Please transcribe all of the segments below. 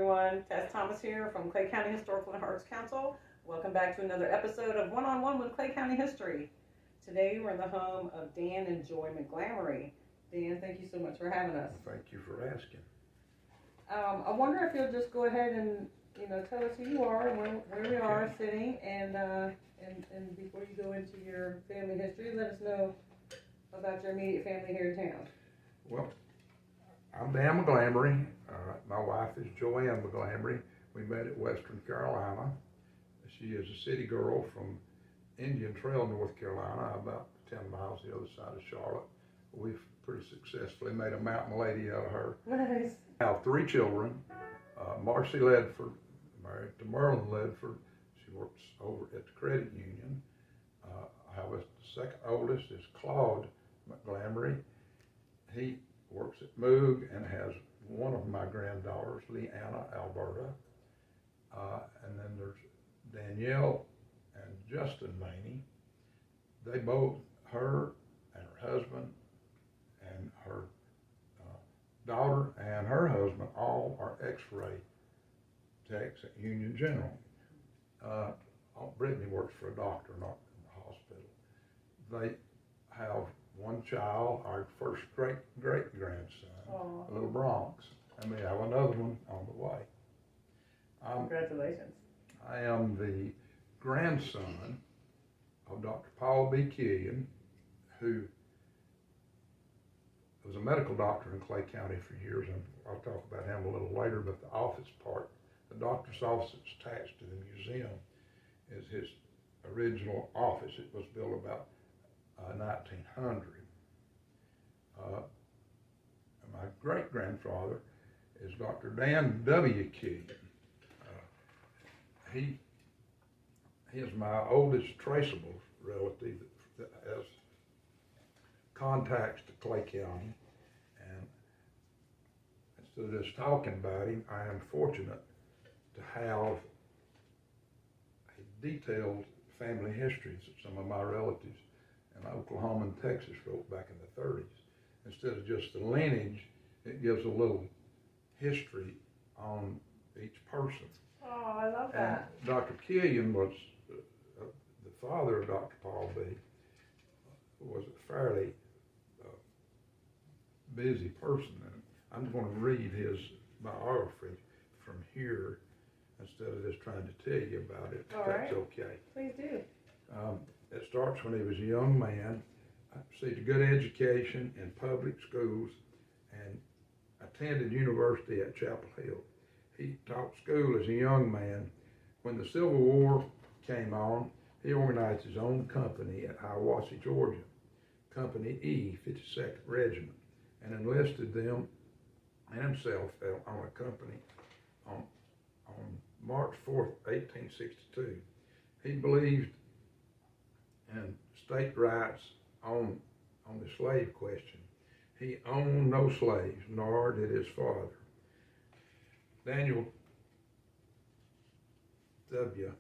everyone. Tess Thomas here from Clay County Historical and Arts Council. Welcome back to another episode of One-on-One with Clay County History. Today we're in the home of Dan and Joy McGlamery. Dan, thank you so much for having us. Well, thank you for asking. I wonder if you'll just go ahead and tell us who you are and where we are sitting, and before you go into your family history, let us know about your immediate family here in town. Well, I'm Dan McGlamery. My wife is Joanne McGlamery. We met at Western Carolina. She is a city girl from Indian Trail, North Carolina, about 10 miles the other side of Charlotte. We've pretty successfully made a mountain lady out of her. Nice. I have 3 children. Marcy Ledford, married to Merlin Ledford. She works over at the credit union. I have the second oldest is Claude McGlamery. He works at Moog and has one of my granddaughters, Leanna Alberta. And then there's Danielle and Justin Maney. They both, her and her husband and her daughter and her husband, all are x-ray techs at Union General. Brittany works for a doctor, not in the hospital. They have one child, our first great-grandson, a little Bronx, and we have another one on the way. Congratulations. I am the grandson of Dr. Paul B. Killian, who was a medical doctor in Clay County for years, and I'll talk about him a little later, but the office part, the doctor's office that's attached to the museum, is his original office. It was built about 1900. My great-grandfather is Dr. Dan W. Killian. He is my oldest traceable relative that has contacts to Clay County, and instead of just talking about him, I am fortunate to have a detailed family history that some of my relatives in Oklahoma and Texas wrote back in the 30s. Instead of just the lineage, it gives a little history on each person. Oh, I love that. And Dr. Killian was the father of Dr. Paul B. Was a fairly busy person, and I'm going to read his biography from here instead of just trying to tell you about it. All That's right. okay. Please do. It starts when he was a young man, received a good education in public schools, and attended university at Chapel Hill. He taught school as a young man. When the Civil War came on, he organized his own company at Hiawassee, Georgia, Company E, 52nd Regiment, and enlisted them and himself on a company on March 4th, 1862. He believed in state rights on the slave question. He owned no slaves, nor did his father. Daniel W.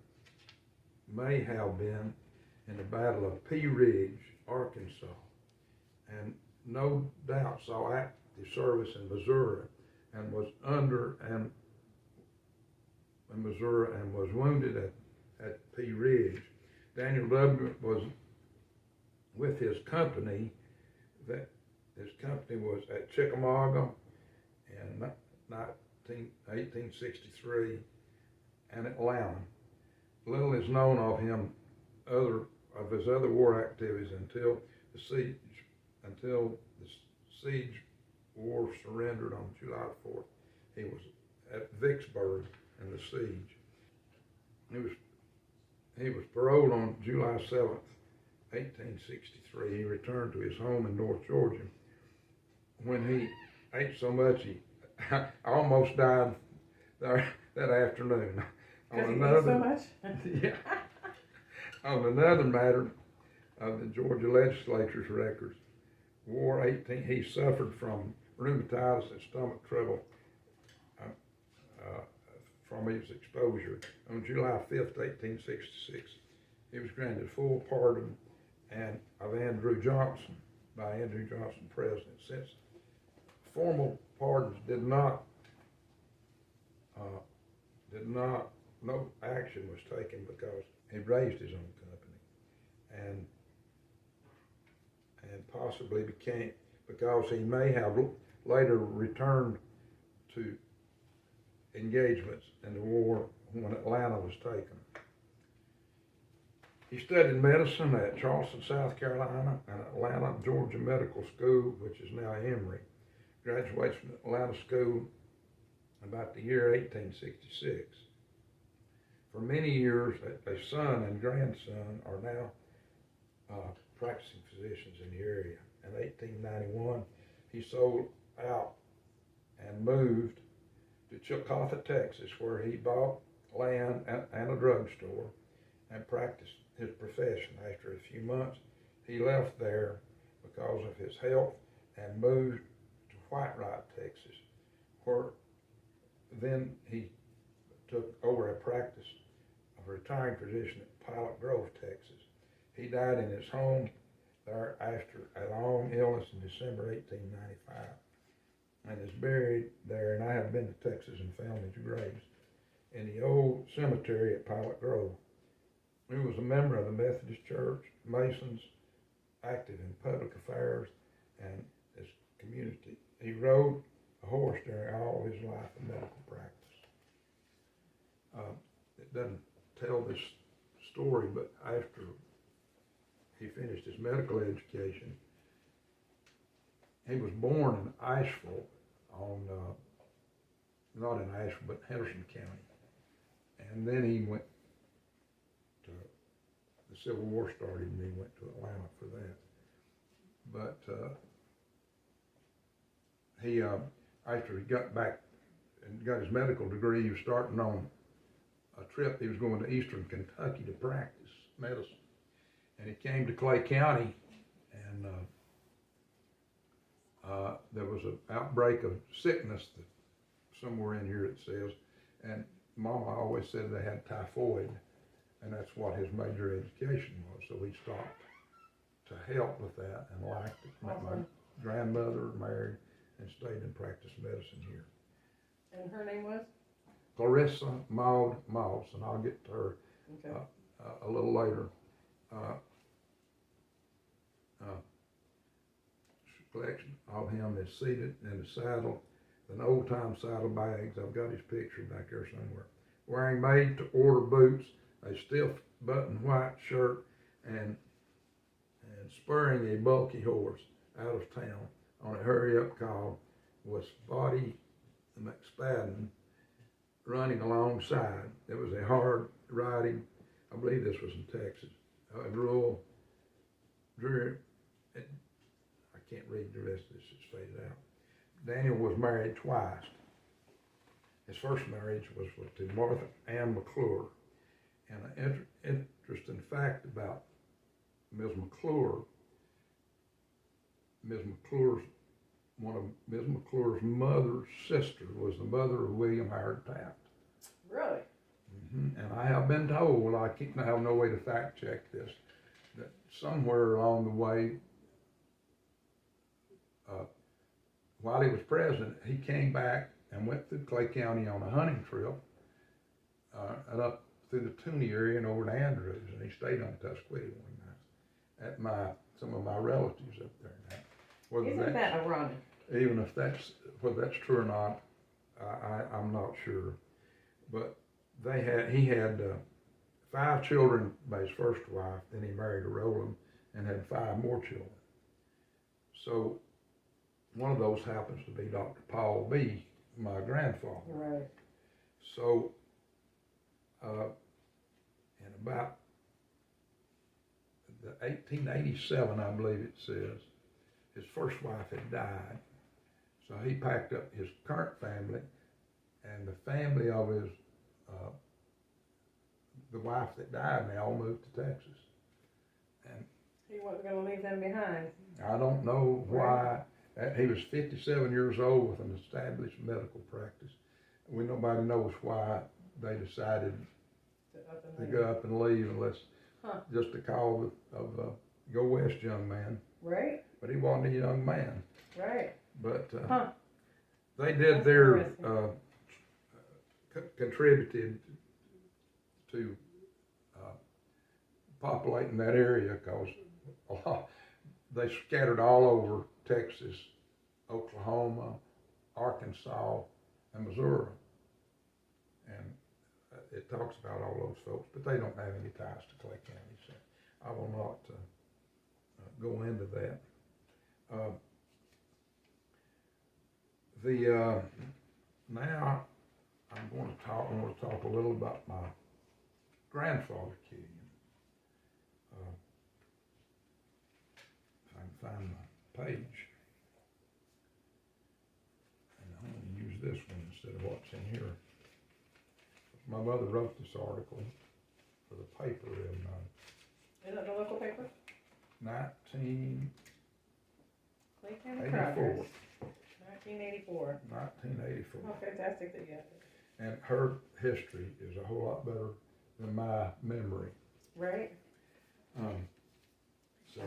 may have been in the Battle of Pea Ridge, Arkansas, and no doubt saw active service in Missouri and was wounded at Pea Ridge. Daniel W. was with his company. That his company was at Chickamauga in 1863 and Atlanta. Little is known of him, of his other war activities until the siege war surrendered on July 4th. He was at Vicksburg in the siege. He was paroled on July 7th, 1863. He returned to his home in North Georgia. When he ate so much, he almost died there that afternoon. Because he ate so much? Yeah. On another matter of the Georgia legislature's records, he suffered from rheumatitis and stomach trouble from his exposure. On July 5th, 1866, he was granted full pardon of Andrew Johnson by Andrew Johnson President. Since formal pardons did not no action was taken because he raised his own company, and possibly because he may have later returned to engagements in the war when Atlanta was taken. He studied medicine at Charleston, South Carolina, and Atlanta, Georgia Medical School, which is now Emory. Graduates from Atlanta School about the year 1866. For many years, a son and grandson are now practicing physicians in the area. In 1891, he sold out and moved to Chillicothe, Texas, where he bought land and a drugstore and practiced his profession. After a few months, he left there because of his health and moved to White Rock, Texas, where then he took over a practice of a retiring physician at Pilot Grove, Texas. He died in his home there after a long illness in December 1895 and is buried there, and I have been to Texas and found his graves in the old cemetery at Pilot Grove. He was a member of the Methodist Church, Masons, active in public affairs and his community. He rode a horse during all his life in medical practice. It doesn't tell this story, but after he finished his medical education, he was born in Hayesville not in Asheville, but Henderson County. And then he went to, the Civil War started and he went to Atlanta for that. But he, after he got back and got his medical degree, he was starting on a trip. He was going to Eastern Kentucky to practice medicine. And he came to Clay County, and there was an outbreak of sickness somewhere in here it says, and Mama always said they had typhoid, and that's what his major education was. So he stopped to help with that and liked it. Met my grandmother, married, and stayed and practiced medicine here. And her name was? Clarissa Maud Moss, and I'll get to her a little later. Collection of him is seated in the saddle, an old-time saddlebags. I've got his picture back there somewhere. Wearing made-to-order boots, a stiff button white shirt, and spurring a bulky horse out of town on a hurry-up call was Spotty McSpadden running alongside. It was a hard riding, I believe this was in Texas, rural, dreary, I can't read the rest of this, it's faded out. Daniel was married twice. His first marriage was to Martha Ann McClure. And an interesting fact about Ms. McClure, one of Ms. McClure's mother's sister was the mother of William Howard Taft. Really? Mm-hmm. And I have been told, I have no way to fact check this, that somewhere along the way, while he was president, he came back and went through Clay County on a hunting trip and up through the Tooney area and over to Andrews, and he stayed on Tusquity one night at some of my relatives up there now. Isn't that ironic? Even if whether that's true or not, I'm not sure. But he had 5 children by his first wife, then he married a Rowland and had 5 more children. So one of those happens to be Dr. Paul B., my grandfather. Right. So, in about the 1887, I believe it says, his first wife had died. So he packed up his current family and the family of his, the wife that died now moved to Texas. And he wasn't going to leave them behind. I don't know why. He was 57 years old with an established medical practice. Nobody knows why they decided to go up and leave unless just a call of go west young man. Right. But he wasn't a young man. Right. But they did their contributed to populating that area, because they scattered all over Texas, Oklahoma, Arkansas, and Missouri. And it talks about all those folks, but they don't have any ties to Clay County, so I will not go into that. Now I want to talk a little about my grandfather, Killian. If I can find my page. And I'm going to use this one instead of what's in here. My mother wrote this article for the paper in Is it the local paper? 1984. Clay County Progress. 1984. 1984. Oh, fantastic that you have it. And her history is a whole lot better than my memory. Right? So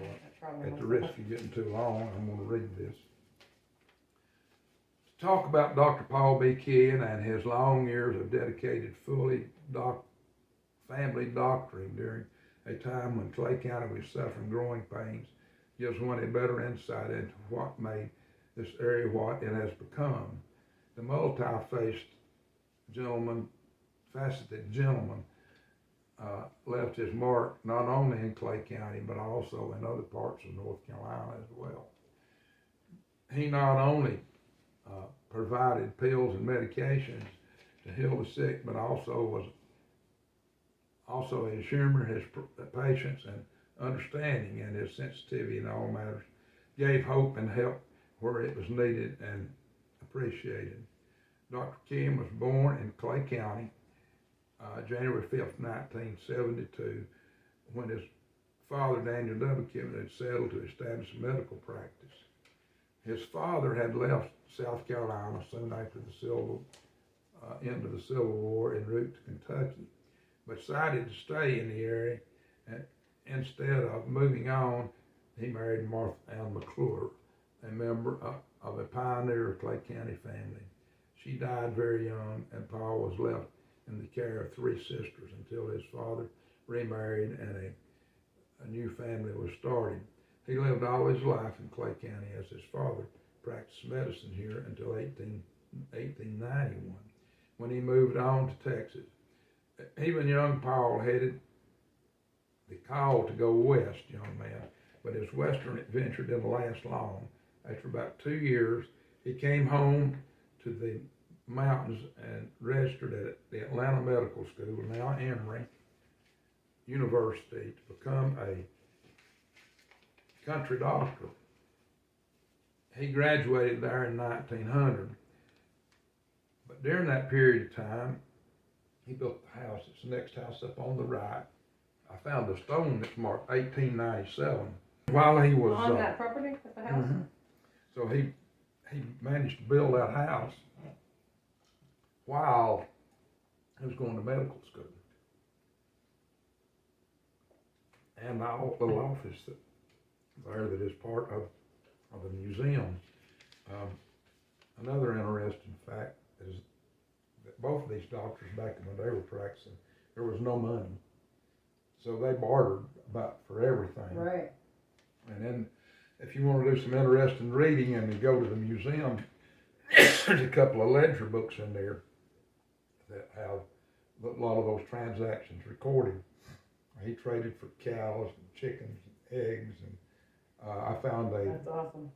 at the risk of getting too long, I'm going to read this. To talk about Dr. Paul B. Killian and his long years of dedicated fully family doctoring during a time when Clay County was suffering growing pains gives one a better insight into what made this area what it has become. The multi-faceted gentleman left his mark not only in Clay County but also in other parts of North Carolina as well. He not only provided pills and medications to heal the sick, but also his humor, his patience and understanding, and his sensitivity in all matters gave hope and help where it was needed and appreciated. Dr. Killian was born in Clay County, January 5th, 1972, when his father, Daniel W. Killian, had settled to establish a medical practice. His father had left South Carolina soon after the end of the Civil War en route to Kentucky, but decided to stay in the area, and instead of moving on, he married Martha Ann McClure, a member of a pioneer Clay County family. She died very young, and Paul was left in the care of three sisters until his father remarried and a new family was started. He lived all his life in Clay County as his father practiced medicine here until 1891, when he moved on to Texas. Even young Paul headed the call to go west, young man, but his western adventure didn't last long. After about 2 years, he came home to the mountains and registered at the Atlanta Medical School, now Emory University, to become a country doctor. He graduated there in 1900, but during that period of time, he built the house. It's the next house up on the right. I found a stone that's marked 1897. While he was on that property at the house. Mm-hmm. So he managed to build that house while he was going to medical school. And my little office there that is part of the museum. Another interesting fact is that both of these doctors, back when they were practicing, there was no money. So they bartered about for everything. Right. And then if you want to do some interesting reading and you go to the museum, there's a couple of ledger books in there that have a lot of those transactions recorded. He traded for cows and chickens and eggs, and I found That's awesome.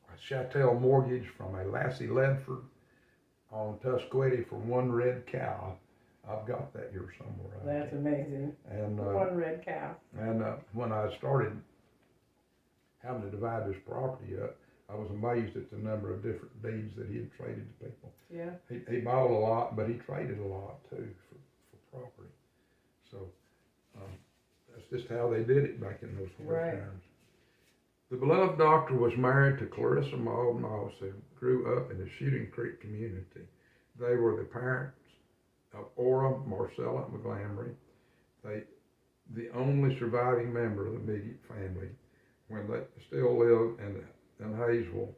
a chattel mortgage from a Lassie Ledford on Tusquety for one red cow. I've got that here somewhere. That's amazing. And one red cow. And when I started having to divide this property up, I was amazed at the number of different deeds that he had traded to people. Yeah. He bought a lot, but he traded a lot too for property. So that's just how they did it back in those hard times. The beloved doctor was married to Clarissa Maud Moss, who grew up in the Shooting Creek community. They were the parents of Ora Marcella McGlamery, the only surviving member of the immediate family, when they still lived in Hayesville,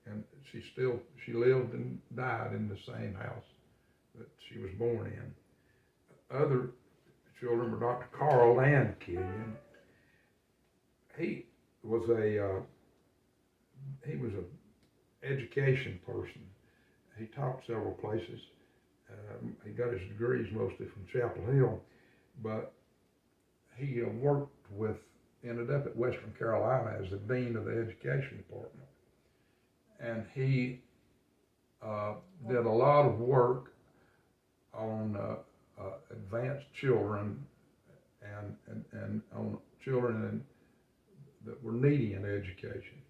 and she lived and died in the same house that she was born in. Other children were Dr. Carl and Killian. He was a education person. He taught several places. He got his degrees mostly from Chapel Hill, but he ended up at Western Carolina as the dean of the education department, and he did a lot of work on advanced children and on children that were needy in education.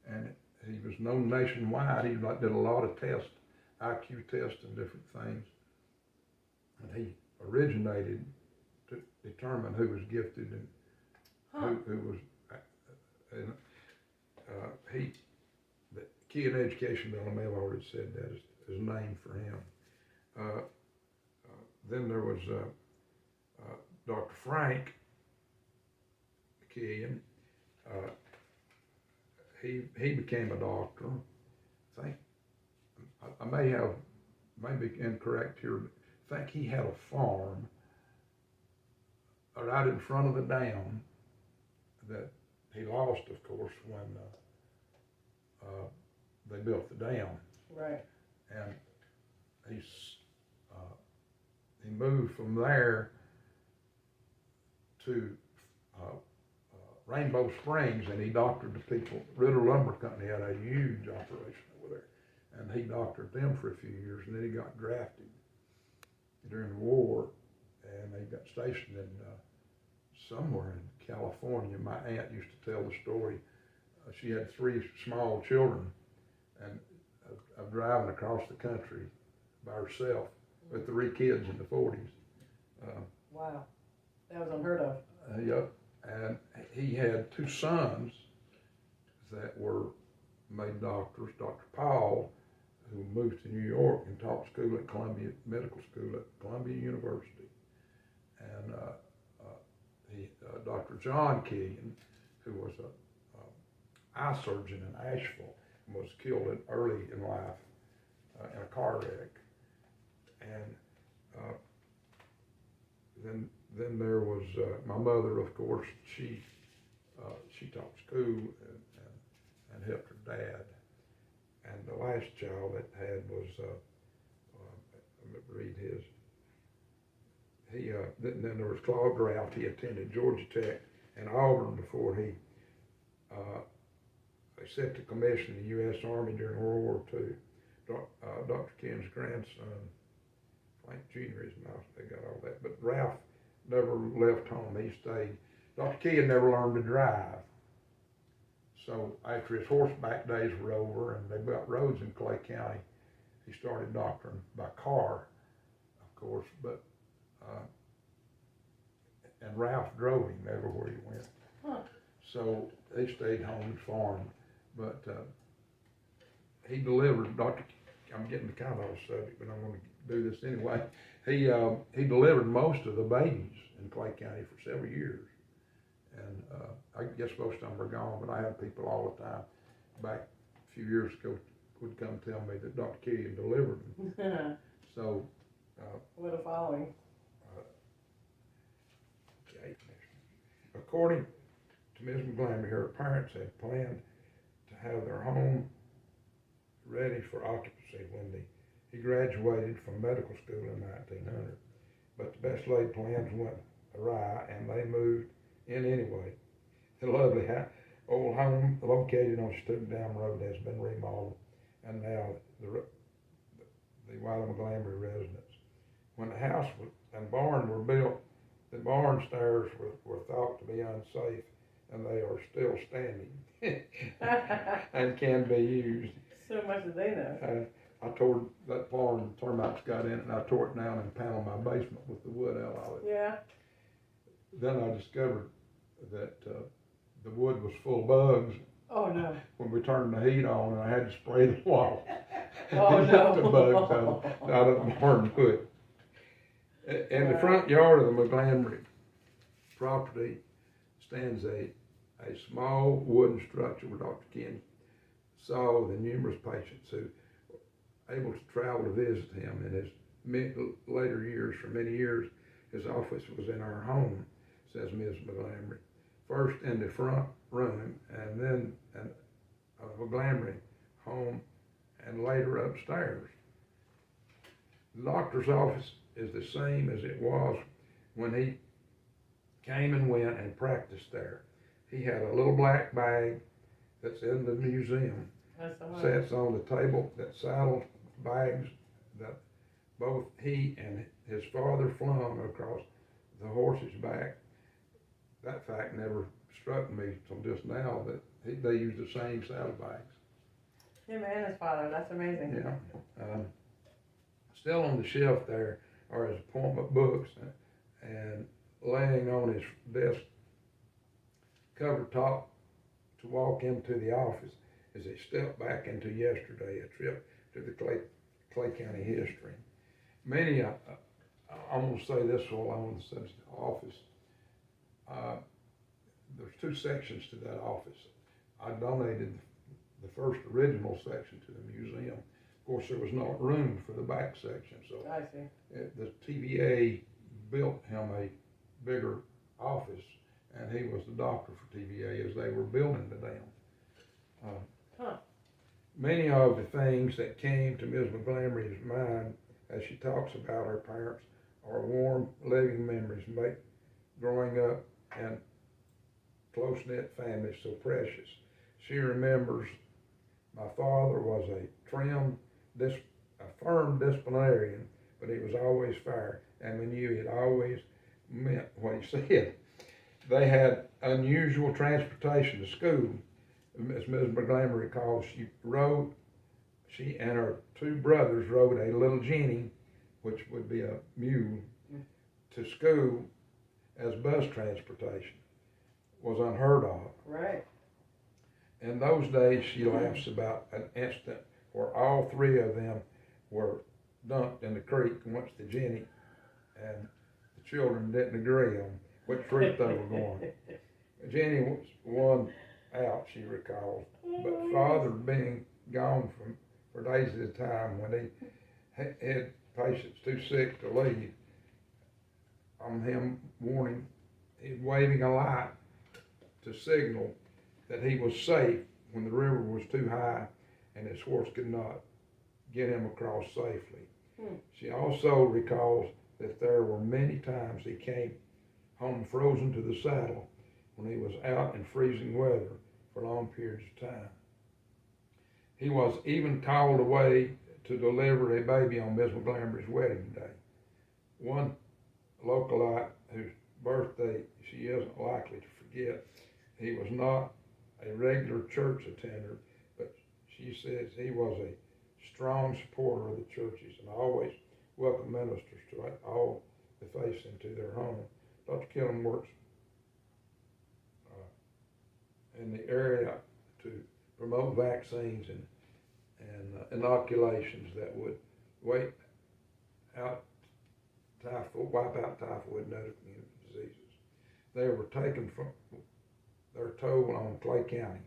And he was known nationwide. He did a lot of tests, IQ tests and different things. And he originated to determine who was gifted and who was. The key in education bill, I may have already said that is named for him. Then there was Dr. Frank Killian. He became a doctor. I may be incorrect here. I think he had a farm right in front of the dam that he lost, of course, when they built the dam. Right. And he moved from there to Rainbow Springs, and he doctored the people. Ritter Lumber Company had a huge operation over there, and he doctored them for a few years, and then he got drafted during the war, and they got stationed in somewhere in California. My aunt used to tell the story. She had 3 small children, and of driving across the country by herself with 3 kids in the 40s. Wow, that was unheard of. Yep, and he had 2 sons that were made doctors. Dr. Paul, who moved to New York and taught school at Columbia Medical School at Columbia University, and Dr. John Killian, who was a eye surgeon in Asheville, and was killed early in life in a car wreck. And then there was my mother, of course. She taught school and helped her dad. And the last child that had was let me read his. Then there was Claude Ralph. He attended Georgia Tech and Auburn before he accepted commission in the U.S. Army during World War II. Dr. Ken's grandson, Frank Jr. is now, they got all that. But Ralph never left home. He stayed. Dr. Killian never learned to drive. So after his horseback days were over and they built roads in Clay County, he started doctoring by car, of course, but and Ralph drove him everywhere he went. Huh. So he stayed home and farmed, but he delivered. I'm getting kind of off subject, but I'm going to do this anyway. He delivered most of the babies in Clay County for several years, and I guess most of them are gone. But I have people all the time back a few years ago would come tell me that Dr. Killian delivered them. So what a following. Okay. According to Ms. McGlamery, her parents had planned to have their home ready for occupancy when he graduated from medical school in 1900. But the best laid plans went awry, and they moved in anyway. The lovely old home located on Student Dam Road has been remodeled, and now the Wiley McGlamery residence. When the house and barn were built, the barn stairs were thought to be unsafe, and they are still standing and can be used. So much did they know. I tore that barn, termites got in it, and I tore it down and paneled my basement with the wood out of it. Yeah. Then I discovered that the wood was full of bugs. Oh no. When we turned the heat on, and I had to spray the wall. Oh to no. get the bugs out of the barn wood. In the front yard of the McGlamery property stands a small wooden structure where Dr. Ken saw the numerous patients who were able to travel to visit him in his later years, for many years, his office was in our home, says Ms. McGlamery. First in the front room, and then a McGlamery home, and later upstairs. The doctor's office is the same as it was when he came and went and practiced there. He had a little black bag that's in the museum. Sits on the table, that saddle bags that both he and his father flung across the horse's back. That fact never struck me till just now, that they used the same saddlebags. Him and his father, that's amazing. Yeah. Still on the shelf there are his appointment books, and laying on his desk cover top to walk into the office as he stepped back into yesterday, a trip to the Clay County history. Many, I'm going to say this while I'm on the subject of office. There's two sections to that office. I donated the first original section to the museum. Of course, there was no room for the back section, so I see. The TVA built him a bigger office, and he was the doctor for TVA as they were building the dam. Many of the things that came to Ms. McGlamery's mind as she talks about her parents are warm, living memories, growing up in close-knit families so precious. She remembers my father was a firm disciplinarian, but he was always fair, and we knew he always meant what he said. They had unusual transportation to school. As Ms. McGlamery recalls, she and her two brothers rode a little Jenny, which would be a mule, to school as bus transportation. Was unheard of. Right. In those days, she laughs about an instant where all three of them were dumped in the creek once the Jenny, and the children didn't agree on which route they were going. Jenny was one out, she recalls, but father being gone for days at a time, when he had patients too sick to leave, on him warning, he's waving a light to signal that he was safe when the river was too high and his horse could not get him across safely. She also recalls that there were many times he came home frozen to the saddle when he was out in freezing weather for long periods of time. He was even called away to deliver a baby on Miss McGlamery's wedding day. One localite whose birthday she isn't likely to forget, he was not a regular church attender, but she says he was a strong supporter of the churches and always welcomed ministers to all the faiths into their home. Dr. Killian works in the area to promote vaccines and inoculations that would wipe out typhoid and other community diseases. They were taken from their toll on Clay County.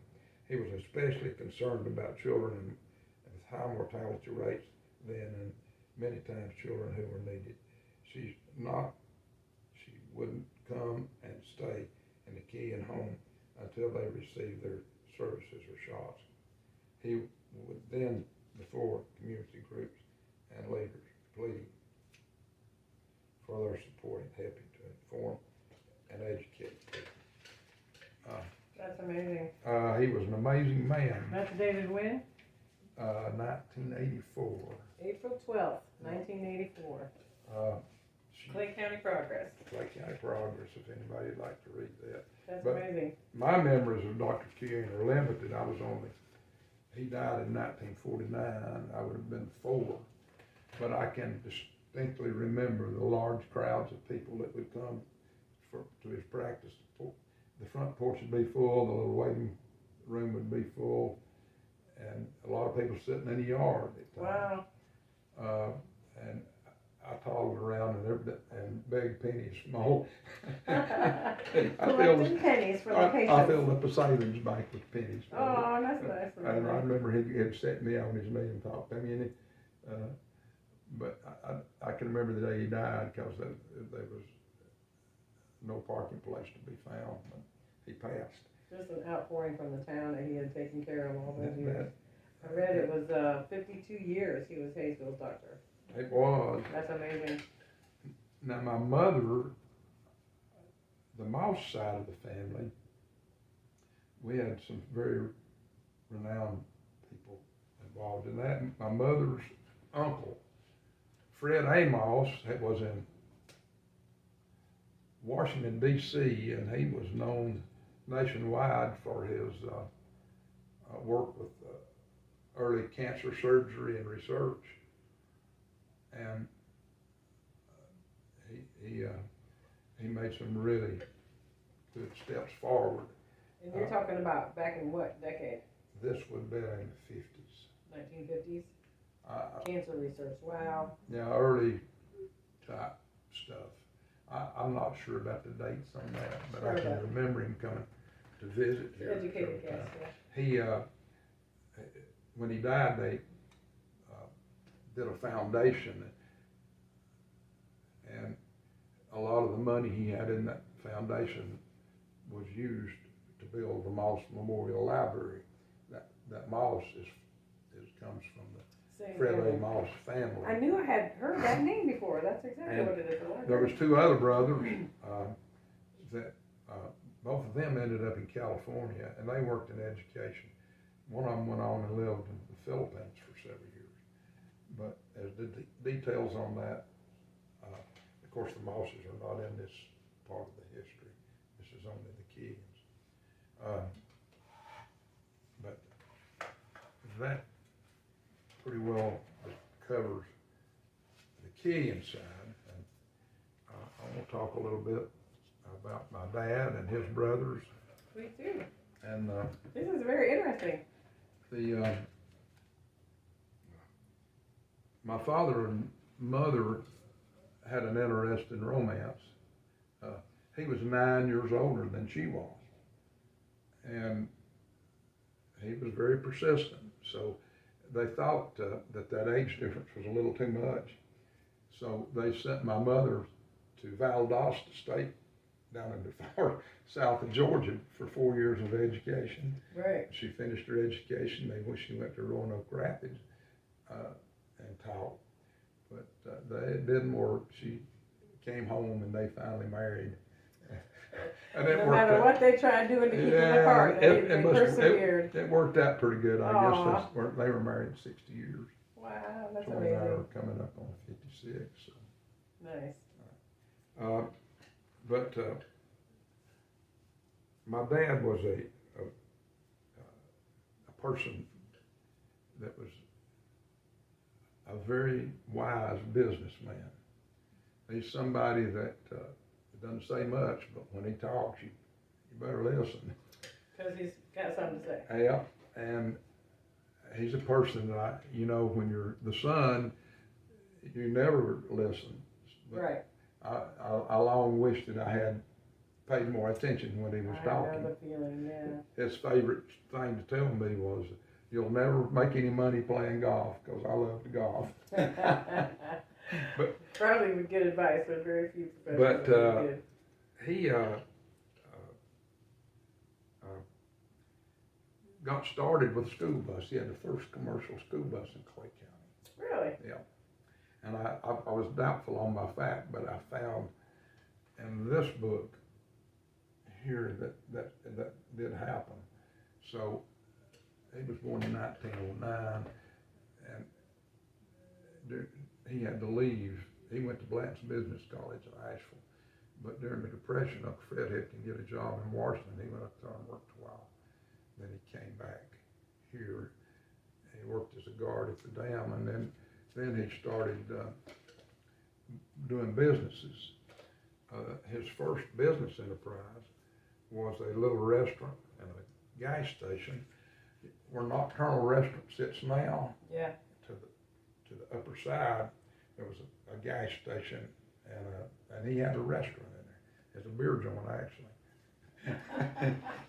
He was especially concerned about children with high mortality rates then, and many times children who were needed. She wouldn't come and stay in the Killian home until they received their services or shots. He would then, before community groups and leaders, pleading for their support and helping to inform and educate people. That's amazing. He was an amazing man. That's dated when? 1984. April 12th, 1984. Clay County Progress. Clay County Progress, if anybody would like to read that. That's amazing. My memories of Dr. Killian are limited. He died in 1949. I would have been 4. But I can distinctly remember the large crowds of people that would come to his practice. The front porch would be full, the little waiting room would be full, and a lot of people sitting in the yard at times. Wow. And I toddled around and begged pennies from all. Collecting pennies for the patients. I filled up a savings bank with pennies. Oh, that's nice. And I remember he had set me on his knee and talked to me, but I can remember the day he died because there was no parking place to be found when he passed. Just an outpouring from the town that he had taken care of all those years. I read it was 52 years he was Hayesville's doctor. It was. That's amazing. Now my mother, the Moss side of the family, we had some very renowned people involved in that. My mother's uncle, Fred A. Moss, was in Washington, D.C., and he was known nationwide for his work with early cancer surgery and research. And he made some really good steps forward. And you're talking about back in what decade? This would have been in the 50s. 1950s? Cancer research, wow. Yeah, early type stuff. I'm not sure about the dates on that, but I can remember him coming to visit here. Educated guess, yeah. He, when he died, they did a foundation, and a lot of the money he had in that foundation was used to build the Moss Memorial Library. That Moss comes from the Fred A. Moss family. I knew I had heard that name before. That's exactly what it is. There was two other brothers that both of them ended up in California, and they worked in education. One of them went on and lived in the Philippines for several years. But as the details on that, of course, the Mosses are not in this part of the history. This is only the Killians. But that pretty well covers the Killian side. And I want to talk a little bit about my dad and his brothers. Me too. And this is very interesting. My father and mother had an interesting romance. He was 9 years older than she was, and he was very persistent. So they thought that age difference was a little too much. So they sent my mother to Valdosta State down in the far south of Georgia for 4 years of education. Right. She finished her education. She went to Roanoke Rapids and taught. But it didn't work. She came home and they finally married. And no matter what they tried doing to keep them apart, they persevered. It worked out pretty good. I guess they were married 60 years. Wow, that's so amazing. Now are coming up on 56. So. Nice. But my dad was a person that was a very wise businessman. He's somebody that doesn't say much, but when he talks, you better listen. Because he's got something to say. Yeah, and he's a person that when you're the son, you never listen. But right. I long wish that I had paid more attention when he was talking. I know the feeling, yeah. His favorite thing to tell me was, "You'll never make any money playing golf," because I love to golf. But probably would good advice, but very few professionals. But he got started with a school bus. He had the first commercial school bus in Clay County. Really? Yeah. And I was doubtful on my fact, but I found in this book here that did happen. So he was born in 1909, and he had to leave. He went to Blanton's Business College in Asheville, but during the Depression, Uncle Fred had to get a job in Washington. He went up there and worked a while. Then he came back here. He worked as a guard at the dam, and then he started doing businesses. His first business enterprise was a little restaurant and a gas station where Nocturnal Restaurant sits now. Yeah. To the upper side, there was a gas station, and he had a restaurant in there. It's a beer joint, actually.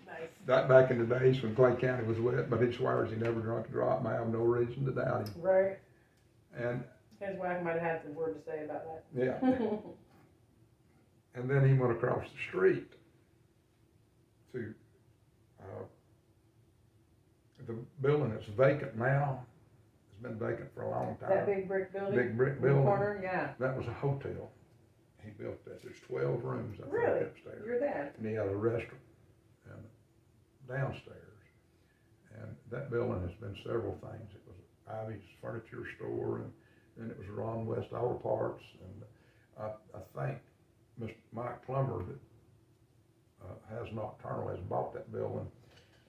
Nice. That back in the days when Clay County was wet, but he swears he never drank a drop, and I have no reason to doubt him. Right. And His wife might have had some word to say about that. Yeah. And then he went across the street to the building that's vacant now. It's been vacant for a long time. That big brick building? Big brick in the building. corner, yeah. That was a hotel. He built that. There's 12 rooms, I think, Really? upstairs. Your dad? And he had a restaurant and downstairs. And that building has been several things. It was Ivy's Furniture Store, and then it was Ron West Auto Parts. And I think Mr. Mike Plummer that has Nocturnal has bought that building,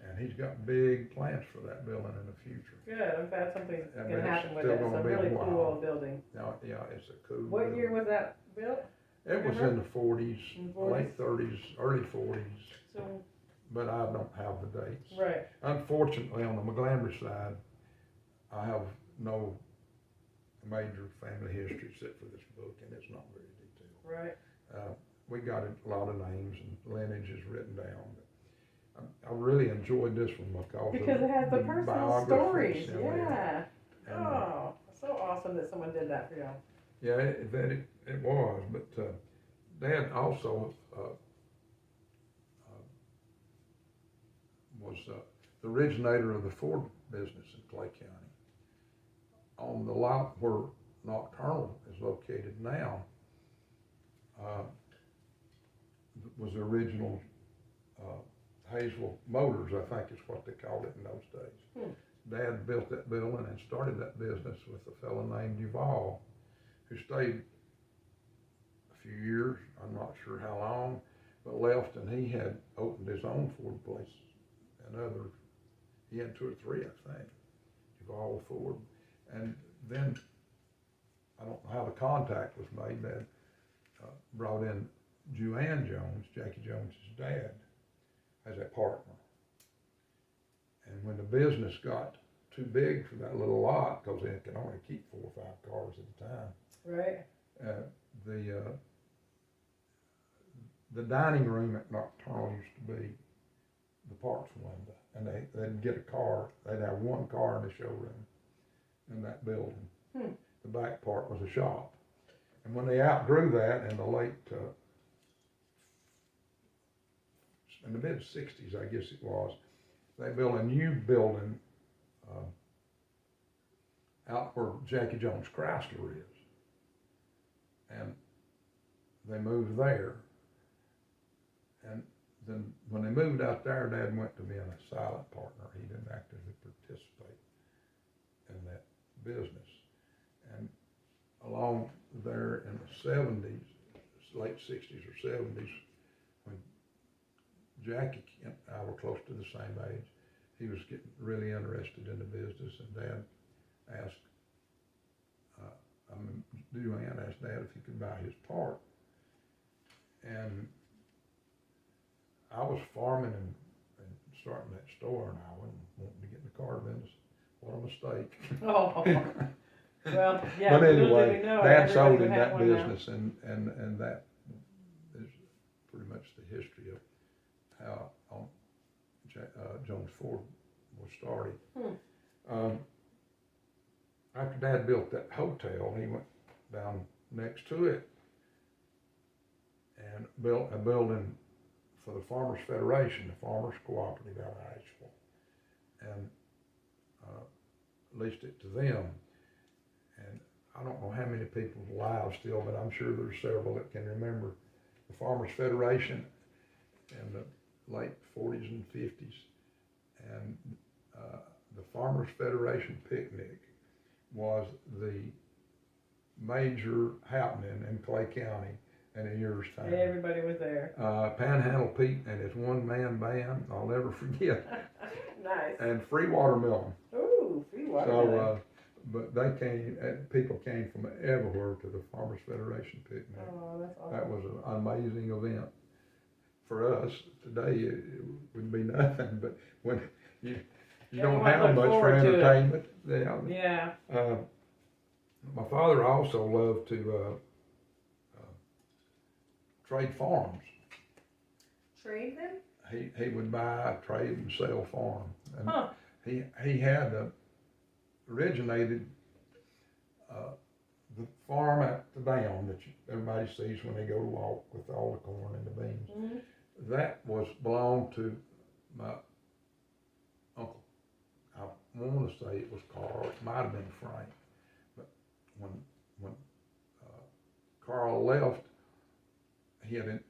and he's got big plans for that building in the future. Good, I'm glad something's I gonna mean, happen it's with still it. It's gonna a be a really cool while. old building. Now, yeah, it's a cool What building. year was that built? It was in the 40s, In the 40s? late 30s, early 40s, So, but I don't have the dates. right, Unfortunately, on the McGlamery side, I have no major family history except for this book, and it's not very detailed. right. We got a lot of names and lineages written down. But I really enjoyed this one Because it has the personal biographies stories, in there. yeah. And, Oh, so awesome that someone did that for you. yeah, it was, but Dad also was the originator of the Ford business in Clay County. On the lot where Nocturnal is located now was the original Hayesville Motors, I think is what they called it in those days. Dad built that building and started that business with a fellow named Duval, who stayed a few years, I'm not sure how long, but left, and he had opened his own Ford place and others. He had 2 or 3, I think, Duval Ford. And then, I don't know how the contact was made. Dad brought in Joanne Jones, Jackie Jones' dad, as a partner. And when the business got too big for that little lot, because they could only keep 4 or 5 cars at a time, Right. The dining room at Nocturnal used to be the parts window, and they'd get a car. They'd have 1 car in the showroom in that building. The back part was a shop. And when they outgrew that in the in the mid-60s, I guess it was, they built a new building out where Jackie Jones Chrysler is. And they moved there. And then when they moved out there, Dad went to being a silent partner. He didn't actively participate in that business. And along there in the 70s, late 60s or 70s, when Jackie and I were close to the same age, he was getting really interested in the business, and Dad asked, Joanne asked Dad if he could buy his part. And I was farming and starting that store, and I wasn't wanting to get in the car business. What a mistake. Oh, well, yeah. But anyway, Dad sold everybody in would have that one now. business, and that is pretty much the history of how Jones Ford was started. After Dad built that hotel, he went down next to it and built a building for the Farmers Federation, the Farmers Cooperative out of Hayesville, and leased it to them. And I don't know how many people alive still, but I'm sure there's several that can remember the Farmers Federation in the late 40s and 50s. And the Farmers Federation picnic was the major happening in Clay County in a year's time. Everybody was there. Panhandle Pete and his one-man band, I'll never forget. Nice. And free watermelon. Ooh, free watermelon. So, but they came, people came from everywhere to the Farmers Federation picnic. Oh, that's awesome. That was an amazing event. For us, today it would be nothing, but when you don't Everyone have looked much for forward to it. entertainment. Yeah. My father also loved to trade farms. Trade them? He would buy, trade, and sell farm. And he had originated the farm at the dam that everybody sees when they go to walk with all the corn and the beans, Mm-hmm. that belonged to my uncle. I want to say it was Carl. It might have been Frank, but when Carl left, he had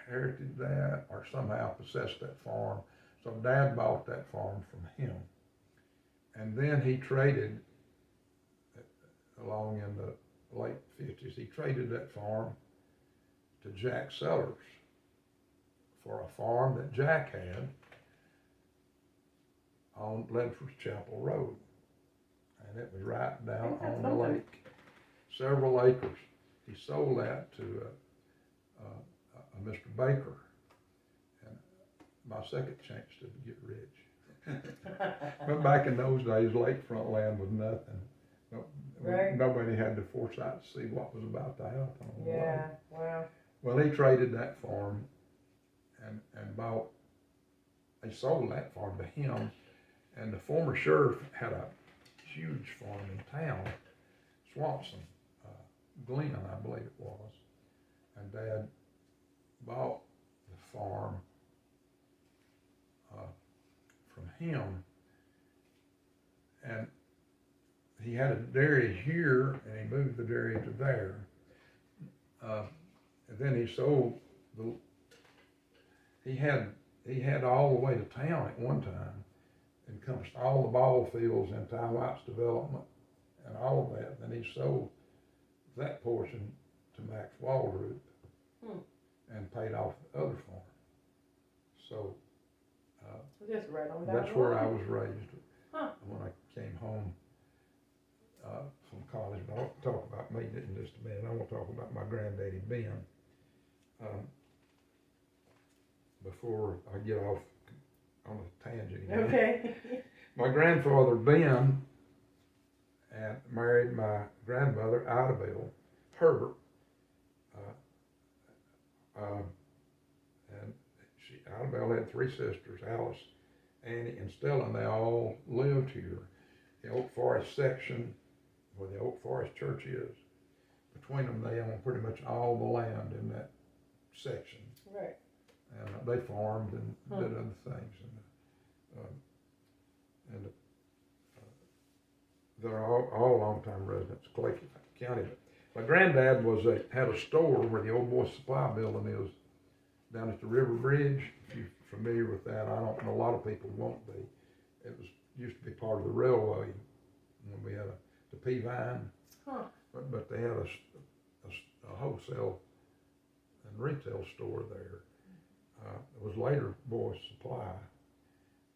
inherited that or somehow possessed that farm. So Dad bought that farm from him, and then he traded along in the late 50s. He traded that farm to Jack Sellers for a farm that Jack had on Ledford's Chapel Road, and it was right down on the lake, several acres. He sold that to Mr. Baker, and my second chance to get rich. But back in those days, lakefront land was nothing. Right. Nobody had the foresight to see what was about to happen on the lake. Yeah, wow. Well, he traded that farm and they sold that farm to him, and the former sheriff had a huge farm in town, Swanson, Glen, I believe it was, and Dad bought the farm from him, and he had a dairy here, and he moved the dairy to there, and then he sold he had all the way to town at one time, encompassed all the ball fields and Ty White's development and all of that. Then he sold that portion to Max Waldrop and paid off the other farm. So just right on that that's where I was raised when I came home from college. But I'll talk about me in just a minute. I want to talk about my granddaddy Ben. Before I get off on a tangent again. Okay. My grandfather Ben and married my grandmother Idabelle Herbert, and Idabelle had three sisters, Alice, Annie, and Stella, and they all lived here. The Oak Forest section, where the Oak Forest Church is, between them they own pretty much all the land in that section. Right. And they farmed and did other things, and they're all long-time residents of Clay County. My granddad had a store where the Old Boys Supply building is, down at the River Bridge. If you're familiar with that, I don't know, a lot of people won't be. It used to be part of the railway when we had the Peavine, but they had a wholesale and retail store there. It was later Boys Supply,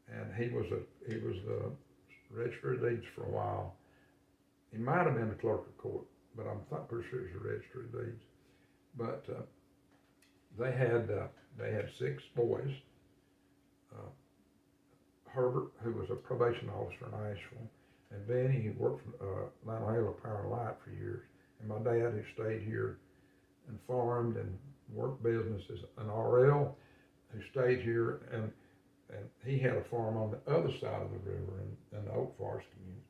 and he was the Register of Deeds for a while. He might have been the clerk of court, but I'm pretty sure he was the Register of Deeds. But they had 6 boys. Herbert, who was a probation officer in Asheville, and Benny, who worked for Lionel Power and Light for years, and my dad, who stayed here and farmed and worked businesses, and RL, who stayed here, and he had a farm on the other side of the river in the Oak Forest community.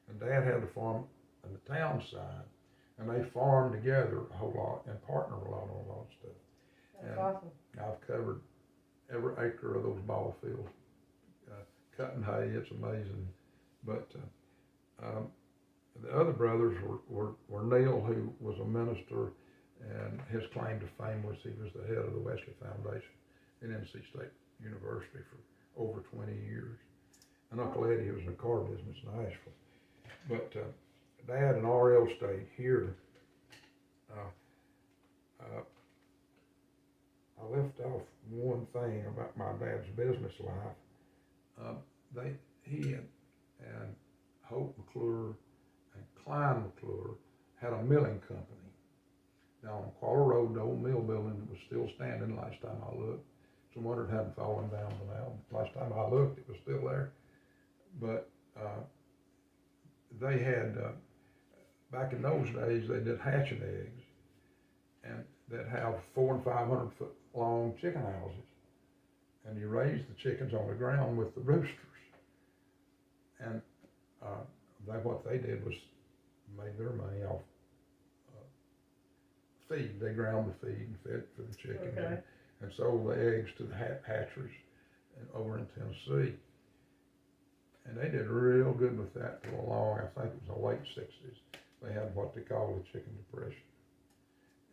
And Dad had a farm on the town side, and they farmed together a whole lot and partnered a lot on a lot of stuff. That's awesome. I've covered every acre of those ball fields, cutting hay. It's amazing. But the other brothers were Neil, who was a minister, and his claim to fame was he was the head of the Wesley Foundation at NC State University for over 20 years. And Uncle Eddie was in the car business in Asheville. But Dad and RL stayed here. I left off one thing about my dad's business life. He and Hope McClure and Klein McClure had a milling company down on Qualla Road, the old mill building that was still standing last time I looked. Some wonder it hadn't fallen down by now. Last time I looked, it was still there. But they had, back in those days, they did hatching eggs, and they'd have 400 and 500 foot long chicken houses. And you raised the chickens on the ground with the roosters. And what they did was made their money off feed. They ground the feed and fed for the chickens, Okay. and sold the eggs to the hatcheries over in Tennessee. And they did real good with that for a long, I think it was the late 60s. They had what they call the chicken depression.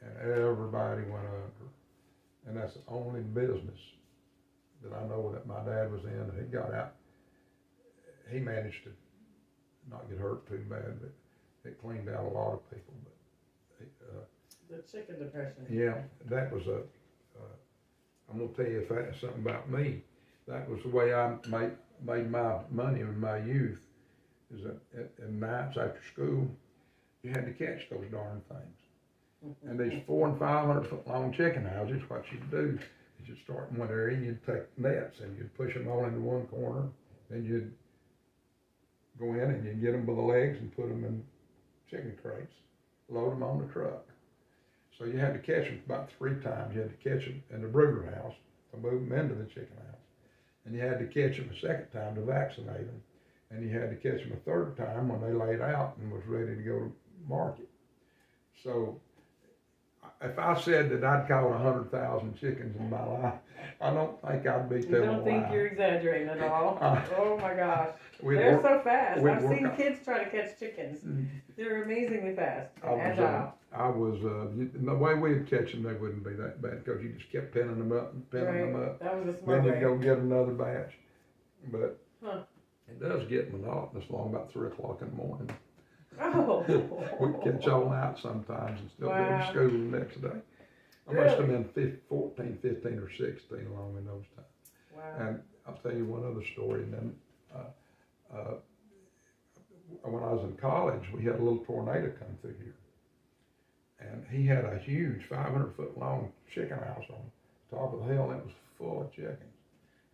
And everybody went under. And that's the only business that I know that my dad was in, and he got out. He managed to not get hurt too bad, but it cleaned out a lot of people. But The chicken depression. yeah, that was I'm gonna tell you if that's something about me. That was the way I made my money in my youth. Is that at nights after school, you had to catch those darn things. And these 400 and 500 foot long chicken houses, what you'd do is you'd start in one area and you'd take nets and you'd push them all into one corner. Then you'd go in and you'd get them by the legs and put them in chicken crates, load them on the truck. So you had to catch them about 3 times. You had to catch them in the brooder house to move them into the chicken house. And you had to catch them a second time to vaccinate them. And you had to catch them a third time when they laid out and was ready to go to market. So if I said that I'd caught 100,000 chickens in my life, I don't think I'd be telling a lie. You don't think you're exaggerating at all? Oh my gosh. We'd They're work- so fast. we'd I've work seen out. kids try to catch chickens. They're amazingly fast and I was, agile. the way we'd catch them, they wouldn't be that bad because you just kept pinning them up and pinning them Right. up. That was a smart Then you'd way. go get another batch. But Huh. it does get monotonous long about 3 o'clock in the morning. Oh. We'd catch all night sometimes and still go to Wow. school the next day. I must have been 14, 15, or 16 along in those times. Wow. And I'll tell you one other story. And then when I was in college, we had a little tornado come through here. And he had a huge 500 foot long chicken house on top of the hill. It was full of chickens.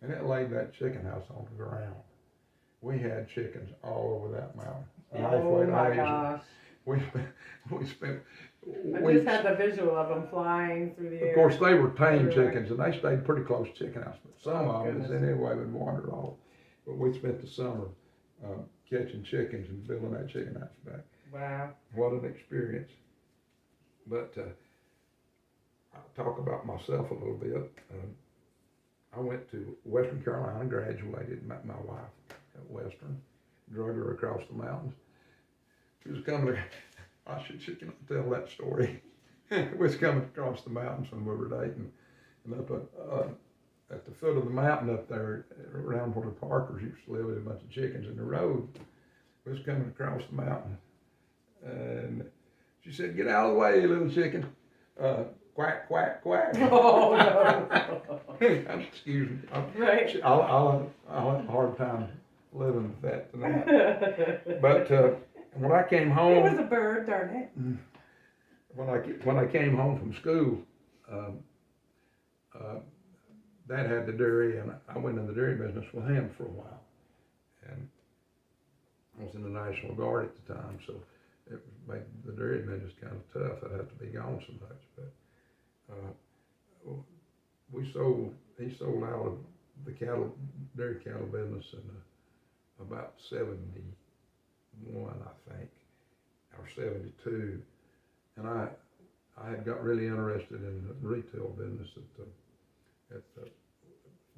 And it laid that chicken house on the ground. We had chickens all over that mountain. Oh my gosh. We spent. I just had the visual of them flying through the air. Of course, they were tame Everywhere. chickens, and they stayed pretty close to chicken house. But some Oh, of them, goodness. anyway, would wander off. But we spent the summer catching chickens and building that chicken house back. Wow. What an experience! But I'll talk about myself a little bit. I went to Western Carolina, graduated, met my wife at Western, drug her across the mountains. She was coming. I should tell that story. We was coming across the mountains when we were dating, and up at the foot of the mountain up there, around where the Parkers used to live, with a bunch of chickens in the road. We was coming across the mountain, and she said, "Get out of the way, little chicken." Quack, quack, quack. Oh no. Excuse me. Right. I'll have a hard time living with that tonight. But when I came home, It was a bird, darn it. when I came home from school, Dad had the dairy, and I went in the dairy business with him for a while. And I was in the National Guard at the time, so it made the dairy business kind of tough. I'd have to be gone so much. But he sold out of the dairy cattle business in about 71, I think, or 72. And I had got really interested in the retail business at the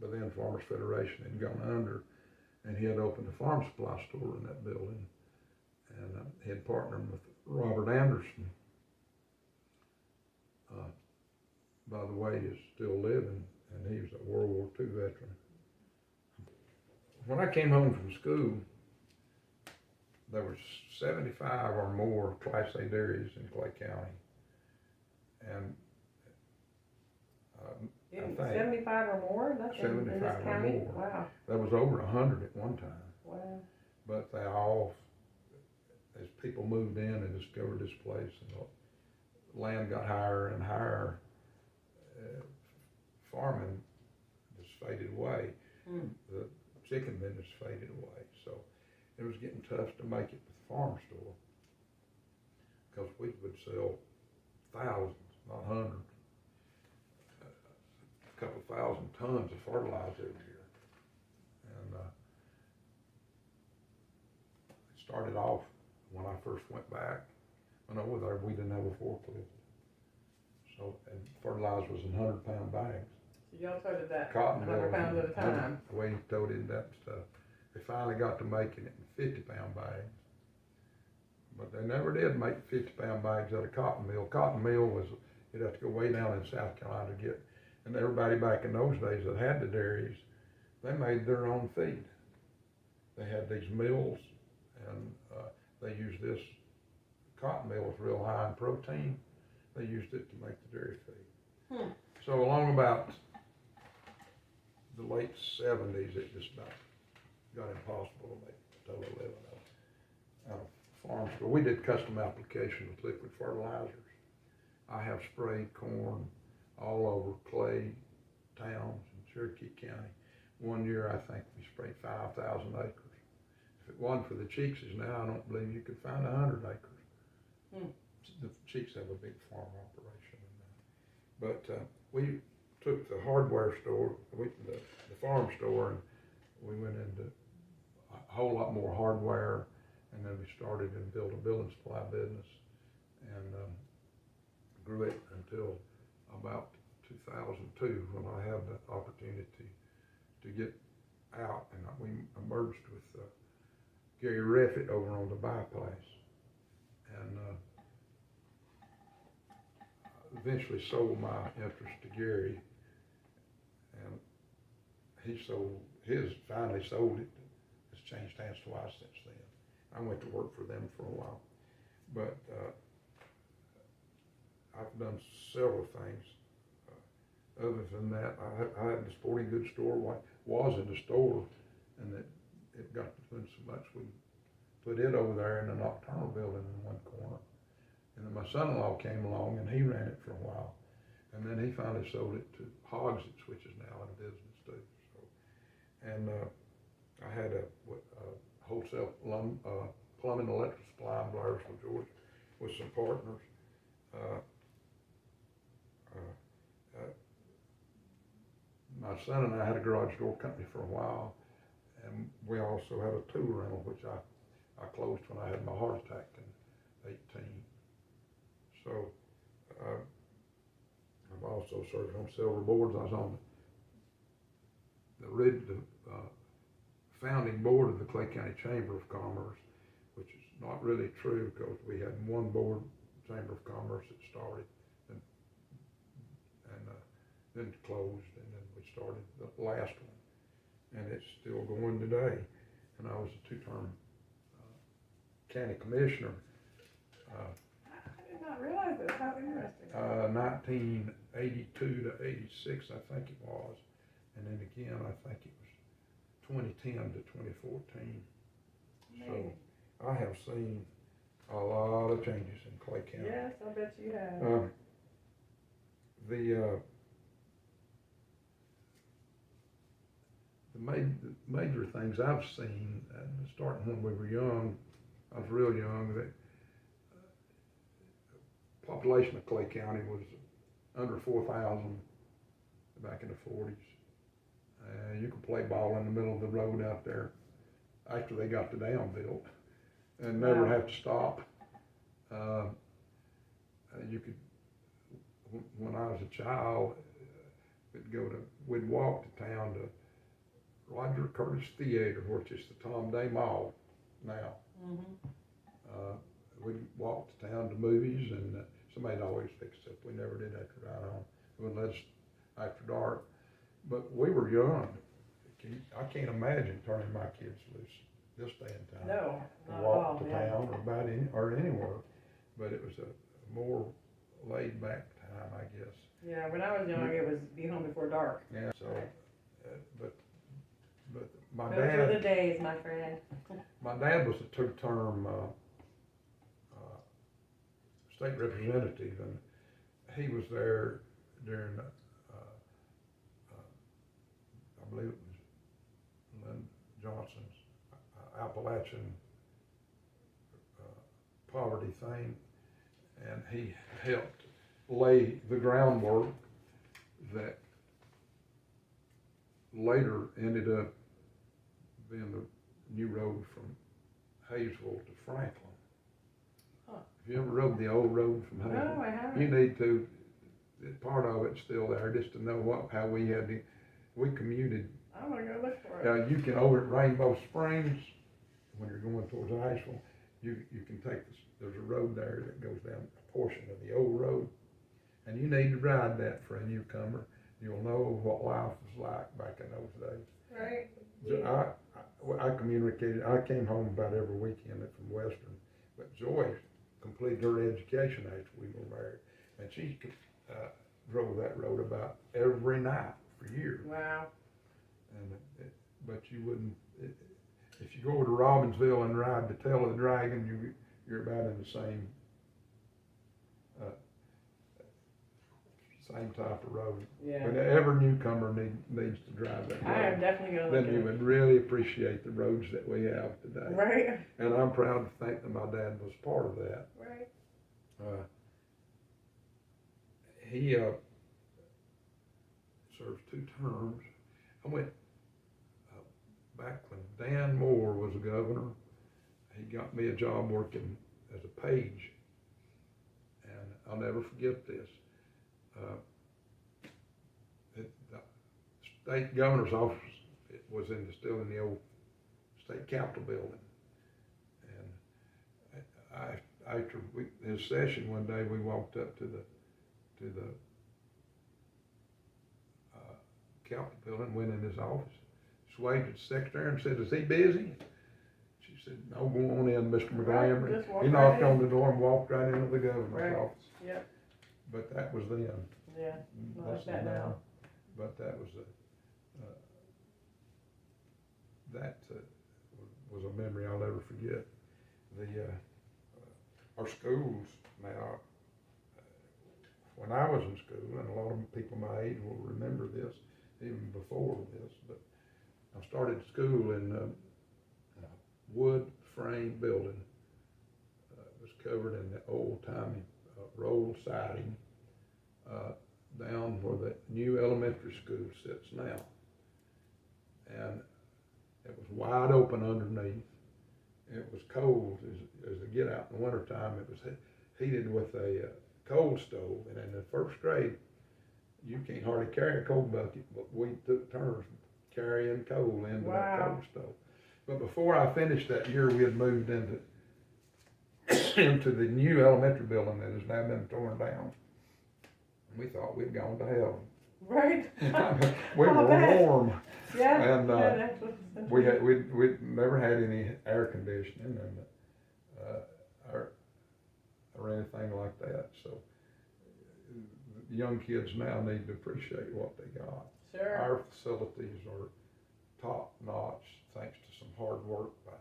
then Farmers Federation had gone under, and he had opened a farm supply store in that building, and he had partnered with Robert Anderson. By the way, he's still living, and he was a World War II veteran. When I came home from school, there were 75 or more Class A dairies in Clay County, and I think 75 or more? That's in this 75 or county? more. Wow. There was over 100 at one time. Wow. But they all, as people moved in and discovered this place, and the land got higher and higher, farming just faded away. The chicken business faded away. So it was getting tough to make it with the farm store, because we would sell thousands, not hundreds, a couple thousand tons of fertilizer every year. And it started off when I first went back. When over there, we didn't have a forklift. So, and fertilizer was in 100-pound bags. So y'all toted that Cotton 100 pounds at a time. We toted that stuff. They finally got to making it in 50-pound bags. But they never did make 50-pound bags out of cotton meal. Cotton meal was, you'd have to go way down in South Carolina to get, and everybody back in those days that had the dairies, they made their own feed. They had these mills, and they used this cotton meal was real high in protein. They used it to make the dairy feed. So along about the late 70s, it just about got impossible to make a total living out of farm school. We did custom application with liquid fertilizers. I have sprayed corn all over clay towns in Cherokee County. One year, I think we sprayed 5,000 acres. If it wasn't for the Cheekses now, I don't believe you could find 100 acres. The Cheeks have a big farm operation in that. But we took the hardware store, the farm store, and we went into a whole lot more hardware, and then we started and built a building supply business, and grew it until about 2002 when I had the opportunity to get out, and we emerged with Gary Reffitt over on the bypass, and eventually sold my interest to Gary, and he finally sold it. It's changed hands twice since then. I went to work for them for a while, but I've done several things. Other than that, I had the sporting goods store, was in the store, and it got to doing so much, we put it over there in a nocturnal building in one corner. And then my son-in-law came along, and he ran it for a while. And then he finally sold it to Hogsett, which is now in business too. So, and I had a wholesale plumbing and electrical supply in Blairsville, Georgia, with some partners. My son and I had a garage door company for a while, and we also had a tool rental, which I closed when I had my heart attack in 18. So I've also served on several boards. I was on the founding board of the Clay County Chamber of Commerce, which is not really true because we had one board, Chamber of Commerce, that started and then closed, and then we started the last one, and it's still going today. And I was a two-term county commissioner. I did not realize this. How interesting. 1982 to 86, I think it was, and then again, I think it was 2010 to 2014. Amazing. So I have seen a lot of changes in Clay County. Yes, I bet you have. The major things I've seen, starting when we were young, I was real young, that population of Clay County was under 4,000 back in the 40s. You could play ball in the middle of the road out there after they got the dam built and never have to stop. You could, when I was a child, we'd walk to town to Roger Curtis Theater, which is the Tom Day Mall now. We'd walk to town to movies, and somebody'd always fix it. We never did have to ride home. It wouldn't let us after dark. But we were young. I can't imagine turning my kids loose this day and time. No, to not walk at all, to yeah. town or anywhere. But it was a more laid back time, I guess. Yeah, when I was young, it was be home before dark. Yeah. So, but my Those were the dad. days, my friend. My dad was a two-term state representative, and he was there during, I believe it was Lynn Johnson's Appalachian poverty thing, and he helped lay the groundwork that later ended up being the new road from Hayesville to Franklin. Huh. Have you ever rode the old road from Hayesville? No, I haven't. You need to. part of it's still there, just to know how we commuted. I'm gonna go look for it. You can, over at Rainbow Springs, when you're going towards Hayesville, you can take this, there's a road there that goes down a portion of the old road, and you need to ride that for a newcomer. You'll know what life was like back in those days. Right. So I communicated, I came home about every weekend from Western, but Joy completed her education after we were married, and she drove that road about every night for years. Wow. And but you wouldn't, if you go to Robbinsville and ride the Tail of the Dragon, you're about in the same type of road. Yeah. But every newcomer needs to drive that road. I am definitely gonna look Then you would really appreciate the roads that we have today. Right. And I'm proud to think that my dad was part of that. Right. He served 2 terms. I went back when Dan Moore was a governor. He got me a job working as a page, and I'll never forget this. The state governor's office was still in the old state capitol building, and after his session one day, we walked up to the capitol building, went in his office, swayed to the secretary and said, "Is he busy?" She said, "No, go on in, Mr. McGlamery." Right, he knocked on the door and walked right into the governor's office. Yep. But that was then. Yeah. Not like that now. But that was was a memory I'll never forget. Our schools now. When I was in school, and a lot of people my age will remember this, even before this, but I started school in a wood frame building. It was covered in the old-timey roll siding down where the new elementary school sits now. And it was wide open underneath. It was cold as they get out in the wintertime. It was heated with a coal stove, and in the first grade, you can't hardly carry a coal bucket, but we took turns carrying coal into that coal stove. But before I finished that year, we had moved into the new elementary building that has now been torn down. And we thought we'd gone to heaven. Right. We were warm. Yeah. And we'd never had any air conditioning or anything like that. So young kids now need to appreciate what they got. Sure. Our facilities are top notch thanks to some hard work by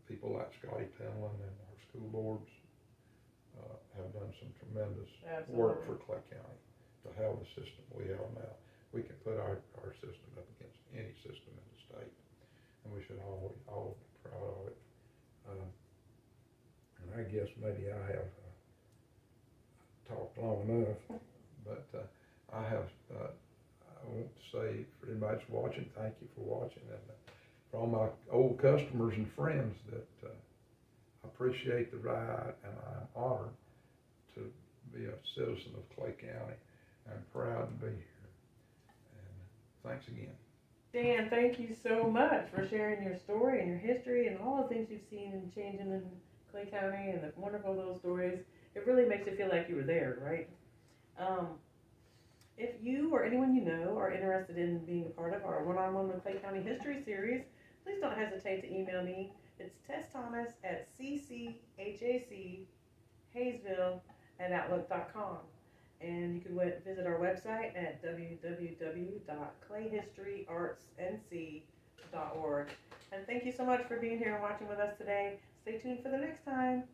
people like Scotty Tenlin, and our school boards have done some tremendous work for Clay County to have the system we have now. We can put our system up against any system in the state, and we should all be proud of it. And I guess maybe I have talked long enough, but I want to say for anybody that's watching, thank you for watching, and for all my old customers and friends that I appreciate the ride, and I'm honored to be a citizen of Clay County. I'm proud to be here, and thanks again. Dan, thank you so much for sharing your story and your history and all the things you've seen and changing in Clay County and the wonderful little stories. It really makes you feel like you were there, right? If you or anyone you know are interested in being a part of our one-on-one with Clay County History series, please don't hesitate to email me. It's tessthomas@CCHAC Hayesville@outlook.com. And you can visit our website at www.clayhistoryartsnc.org. And thank you so much for being here and watching with us today. Stay tuned for the next time.